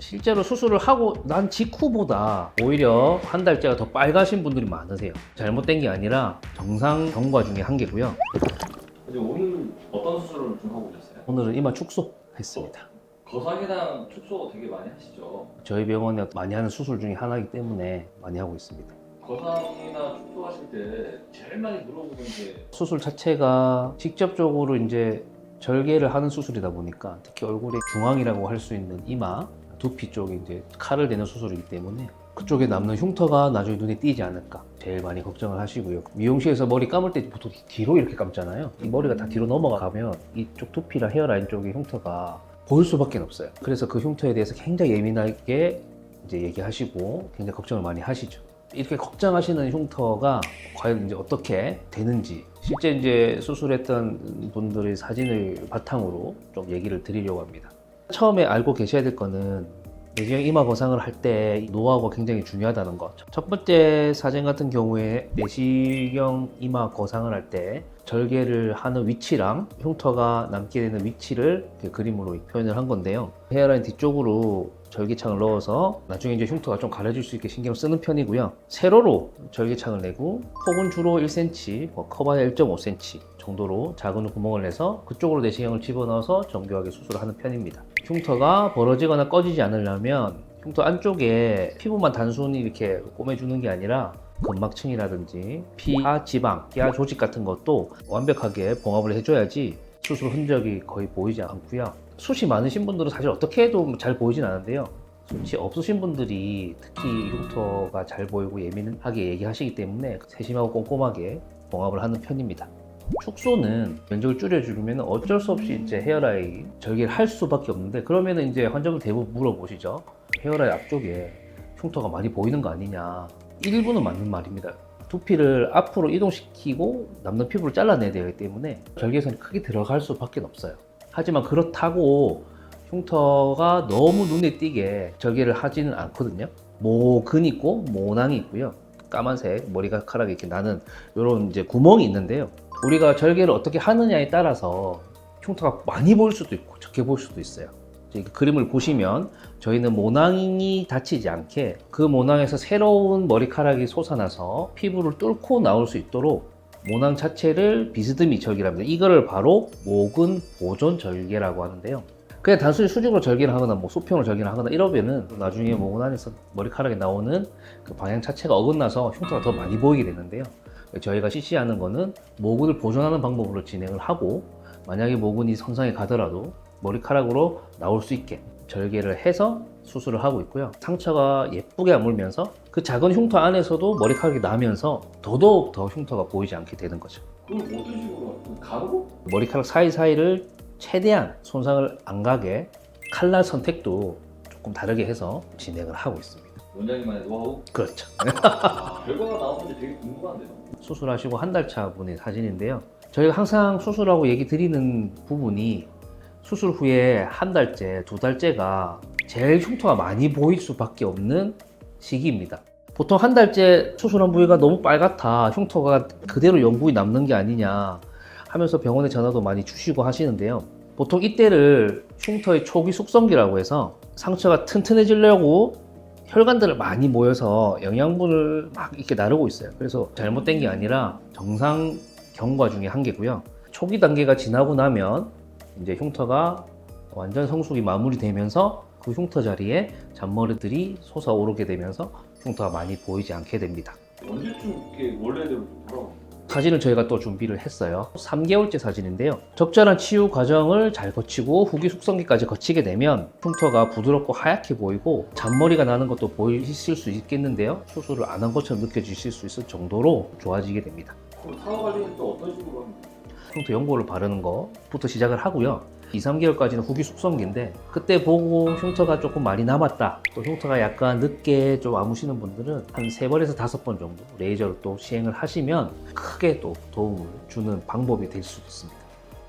실제로 수술을 하고 난 직후보다 오히려 한 달째가 더 빨가신 분들이 많으세요. 잘못된 게 아니라 정상 경과 중에 한 개고요. 이제 오늘 어떤 수술을 좀 하고 오셨어요? 오늘은 이마 축소 했습니다. 거상이랑 축소 되게 많이 하시죠? 저희 병원에 많이 하는 수술 중에 하나이기 때문에 많이 하고 있습니다. 거상이나 축소 하실 때 제일 많이 물어보는 게 수술 자체가 직접적으로 이제 절개를 하는 수술이다 보니까 특히 얼굴의 중앙이라고 할 수 있는 이마, 두피 쪽에 이제 칼을 대는 수술이기 때문에 그쪽에 남는 흉터가 나중에 눈에 띄지 않을까 제일 많이 걱정을 하시고요. 미용실에서 머리 감을 때 보통 뒤로 이렇게 감잖아요. 이 머리가 다 뒤로 넘어가면 이쪽 두피랑 헤어라인 쪽의 흉터가 보일 수밖에 없어요. 그래서 그 흉터에 대해서 굉장히 예민하게 이제 얘기하시고 굉장히 걱정을 많이 하시죠. 이렇게 걱정하시는 흉터가 과연 이제 어떻게 되는지 실제 이제 수술했던 분들의 사진을 바탕으로 좀 얘기를 드리려고 합니다. 처음에 알고 계셔야 될 거는 내시경 이마 거상을 할 때 노하우가 굉장히 중요하다는 것. 첫 번째 사진 같은 경우에 내시경 이마 거상을 할 때 절개를 하는 위치랑 흉터가 남게 되는 위치를 이렇게 그림으로 표현을 한 건데요. 헤어라인 뒤쪽으로 절개창을 넣어서 나중에 이제 흉터가 좀 가려질 수 있게 신경을 쓰는 편이고요. 세로로 절개창을 내고 폭은 주로 1cm, 커봐야 1.5cm 정도로 작은 구멍을 내서 그쪽으로 내시경을 집어넣어서 정교하게 수술을 하는 편입니다. 흉터가 벌어지거나 꺼지지 않으려면 흉터 안쪽에 피부만 단순히 이렇게 꼬매주는 게 아니라 근막층이라든지 피하 지방, 피하 조직 같은 것도 완벽하게 봉합을 해줘야지 수술 흔적이 거의 보이지 않고요. 숱이 많으신 분들은 사실 어떻게 해도 잘 보이진 않은데요. 숱이 없으신 분들이 특히 흉터가 잘 보이고 예민하게 얘기하시기 때문에 세심하고 꼼꼼하게 봉합을 하는 편입니다. 축소는 면적을 줄여주면 어쩔 수 없이 이제 헤어라인 절개를 할 수밖에 없는데 그러면 이제 환자분 대부분 물어보시죠. 헤어라인 앞쪽에 흉터가 많이 보이는 거 아니냐. 일부는 맞는 말입니다. 두피를 앞으로 이동시키고 남는 피부를 잘라내야 되기 때문에 절개선이 크게 들어갈 수밖에 없어요. 하지만 그렇다고 흉터가 너무 눈에 띄게 절개를 하지는 않거든요. 모근 있고 모낭이 있고요. 까만색 머리카락이 이렇게 나는 이런 이제 구멍이 있는데요. 우리가 절개를 어떻게 하느냐에 따라서 흉터가 많이 보일 수도 있고 적게 보일 수도 있어요. 그림을 보시면 저희는 모낭이 다치지 않게 그 모낭에서 새로운 머리카락이 솟아나서 피부를 뚫고 나올 수 있도록 모낭 자체를 비스듬히 절개를 합니다. 이거를 바로 모근 보존 절개라고 하는데요. 그냥 단순히 수직으로 절개를 하거나 뭐 수평으로 절개를 하거나 이러면은 나중에 모근 안에서 머리카락이 나오는 그 방향 자체가 어긋나서 흉터가 더 많이 보이게 되는데요. 저희가 CC하는 거는 모근을 보존하는 방법으로 진행을 하고 만약에 모근이 손상이 가더라도 머리카락으로 나올 수 있게 절개를 해서 수술을 하고 있고요. 상처가 예쁘게 아물면서 그 작은 흉터 안에서도 머리카락이 나면서 더더욱 더 흉터가 보이지 않게 되는 거죠. 그걸 어떤 식으로 하는 가로? 머리카락 사이사이를 최대한 손상을 안 가게 칼날 선택도 조금 다르게 해서 진행을 하고 있습니다. 원장님만의 노하우? 그렇죠. 결과가 나오는지 되게 궁금한데요. 수술하시고 한 달 차 분의 사진인데요. 저희가 항상 수술하고 얘기 드리는 부분이 수술 후에 한 달째, 두 달째가 제일 흉터가 많이 보일 수밖에 없는 시기입니다. 보통 한 달째 수술한 부위가 너무 빨갛다, 흉터가 그대로 영구히 남는 게 아니냐 하면서 병원에 전화도 많이 주시고 하시는데요. 보통 이때를 흉터의 초기 숙성기라고 해서 상처가 튼튼해지려고 혈관들을 많이 모여서 영양분을 막 이렇게 나르고 있어요. 그래서 잘못된 게 아니라 정상 경과 중에 한 개고요. 초기 단계가 지나고 나면 이제 흉터가 완전 성숙이 마무리되면서 그 흉터 자리에 잔머리들이 솟아오르게 되면서 흉터가 많이 보이지 않게 됩니다. 언제쯤 이렇게 원래대로 돌아오는 사진을 저희가 또 준비를 했어요. 3개월째 사진인데요. 적절한 치유 과정을 잘 거치고 후기 숙성기까지 거치게 되면 흉터가 부드럽고 하얗게 보이고 잔머리가 나는 것도 보이실 수 있겠는데요. 수술을 안 한 것처럼 느껴지실 수 있을 정도로 좋아지게 됩니다. 그럼 상하 관리는 또 어떤 식으로 합니까? 흉터 연고를 바르는 것부터 시작을 하고요. 2, 3개월까지는 후기 숙성기인데 그때 보고 흉터가 조금 많이 남았다, 또 흉터가 약간 늦게 좀 아무시는 분들은 한 3번에서 5번 정도 레이저를 또 시행을 하시면 크게 또 도움을 주는 방법이 될 수 있습니다.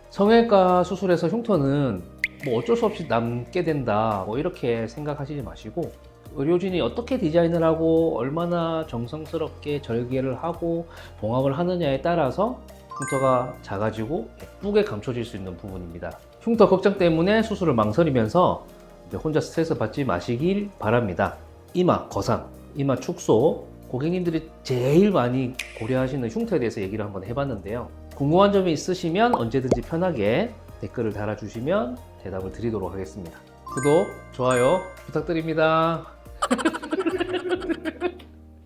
성형외과 수술에서 흉터는 뭐 어쩔 수 없이 남게 된다 뭐 이렇게 생각하시지 마시고 의료진이 어떻게 디자인을 하고 얼마나 정성스럽게 절개를 하고 봉합을 하느냐에 따라서 흉터가 작아지고 예쁘게 감춰질 수 있는 부분입니다. 흉터 걱정 때문에 수술을 망설이면서 이제 혼자 스트레스 받지 마시길 바랍니다. 이마 거상, 이마 축소, 고객님들이 제일 많이 고려하시는 흉터에 대해서 얘기를 한번 해봤는데요. 궁금한 점이 있으시면 언제든지 편하게 댓글을 달아주시면 대답을 드리도록 하겠습니다. 구독, 좋아요 부탁드립니다.